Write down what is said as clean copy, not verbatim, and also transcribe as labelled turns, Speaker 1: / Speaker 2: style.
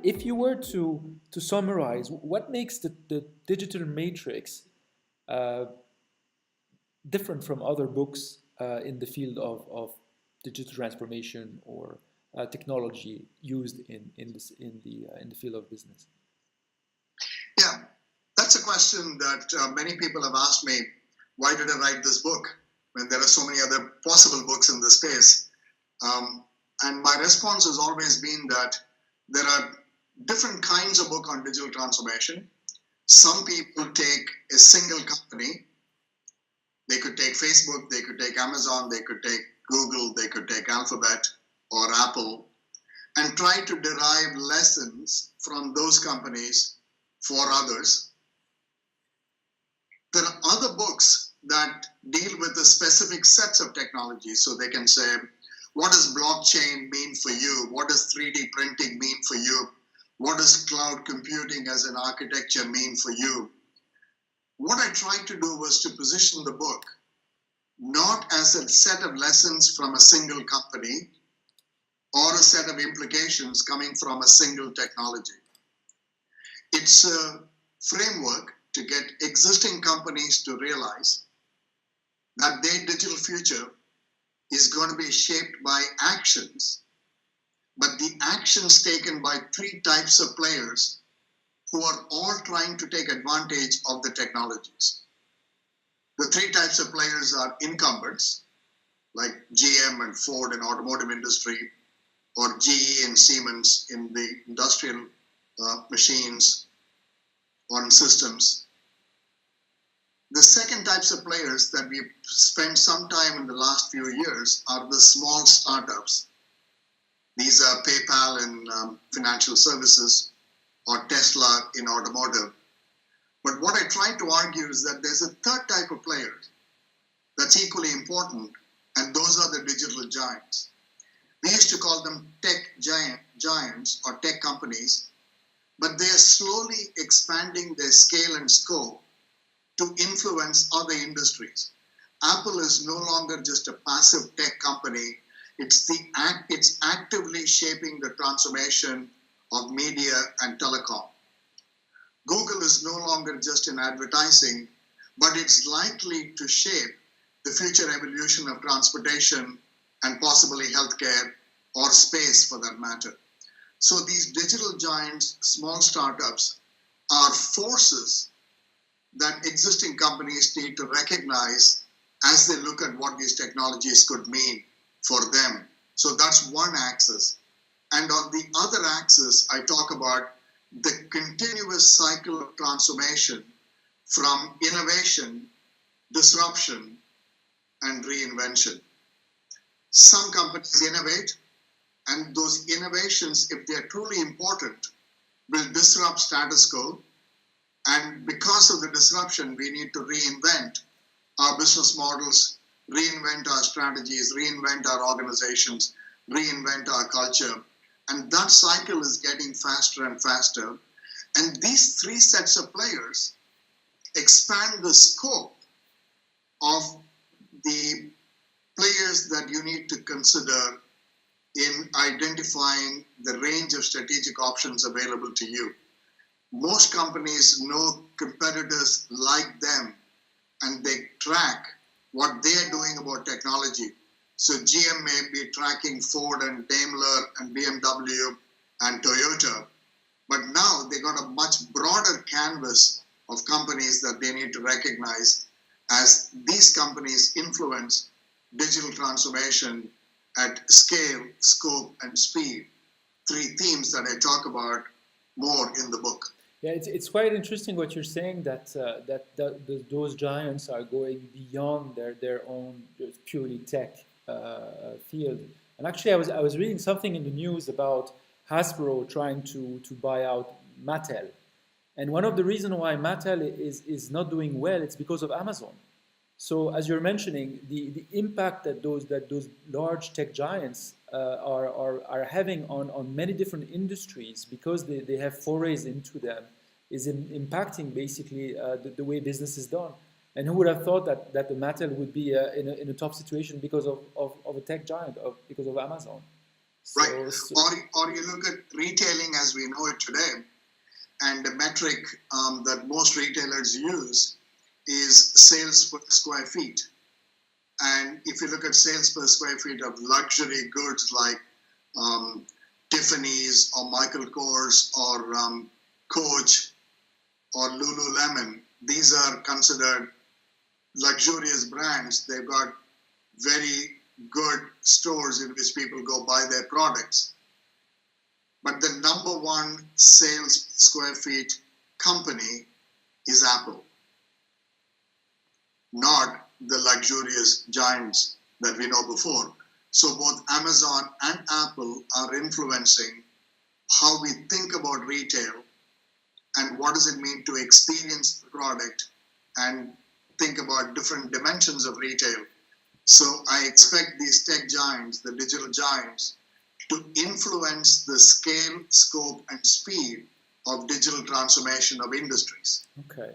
Speaker 1: If you were to summarize, what makes the digital matrix uh, different from other books in the field of digital transformation or technology used in the field of business?
Speaker 2: Yeah, that's a question that many people have asked me. Why did I write this book when there are so many other possible books in this space? And my response has always been that there are different kinds of book on digital transformation. Some people take a single company. They could take Facebook, they could take Amazon, they could take Google, they could take Alphabet or Apple, and try to derive lessons from those companies for others. There are other books that deal with the specific sets of technologies. So they can say, what does blockchain mean for you? What does 3D printing mean for you? What does cloud computing as an architecture mean for you? What I tried to do was to position the book not as a set of lessons from a single company or a set of implications coming from a single technology. It's a framework to get existing companies to realize that their digital future is going to be shaped by actions, but the actions taken by three types of players who are all trying to take advantage of the technologies. The three types of players are incumbents, like GM and Ford in automotive industry, or GE and Siemens in the industrial machines or in systems. The second types of players that we've spent some time in the last few years are the small startups. These are PayPal in financial services or Tesla in automotive. But what I try to argue is that there's a third type of players that's equally important, and those are the digital giants. We used to call them tech giants or tech companies, but they are slowly expanding their scale and scope to influence other industries. Apple is no longer just a passive tech company. It's actively shaping the transformation of media and telecom. Google is no longer just in advertising, but it's likely to shape the future evolution of transportation and possibly healthcare or space for that matter. So these digital giants, small startups, are forces that existing companies need to recognize as they look at what these technologies could mean for them. So that's one axis. And on the other axis, I talk about the continuous cycle of transformation from innovation, disruption, and reinvention. Some companies innovate, and those innovations, if they're truly important, will disrupt status quo. And because of the disruption, we need to reinvent our business models, reinvent our strategies, reinvent our organizations, reinvent our culture. And that cycle is getting faster and faster. And these three sets of players expand the scope of the players that you need to consider in identifying the range of strategic options available to you. Most companies know competitors like them, and they track what they're doing about technology. So GM may be tracking Ford and Daimler and BMW and Toyota, but now they got a much broader canvas of companies that they need to recognize as these companies influence digital transformation at scale, scope, and speed. Three themes that I talk about more in the book.
Speaker 1: Yeah, it's quite interesting what you're saying, that those giants are going beyond their own just purely tech field. And actually, I was reading something in the news about Hasbro trying to buy out Mattel, and one of the reasons why Mattel is not doing well, it's because of Amazon. So as you're mentioning, the impact that those large tech giants are having on many different industries, because they have forays into them, is impacting basically the way business is done. And who would have thought that the Mattel would be in a tough situation because of a tech giant, because of Amazon?
Speaker 2: right?
Speaker 1: So
Speaker 2: Or you look at retailing as we know it today, and the metric that most retailers use is sales per square feet. And if you look at sales per square feet of luxury goods like Tiffany's or Michael Kors or Coach or Lululemon, these are considered luxurious brands. They've got very good stores in which people go buy their products. But the number one sales square feet company is Apple, not the luxurious giants that we know before. So both Amazon and Apple are influencing how we think about retail and what does it mean to experience the product and think about different dimensions of retail. So I expect these tech giants, the digital giants, to influence the scale, scope, and speed of digital transformation of industries.
Speaker 1: okay.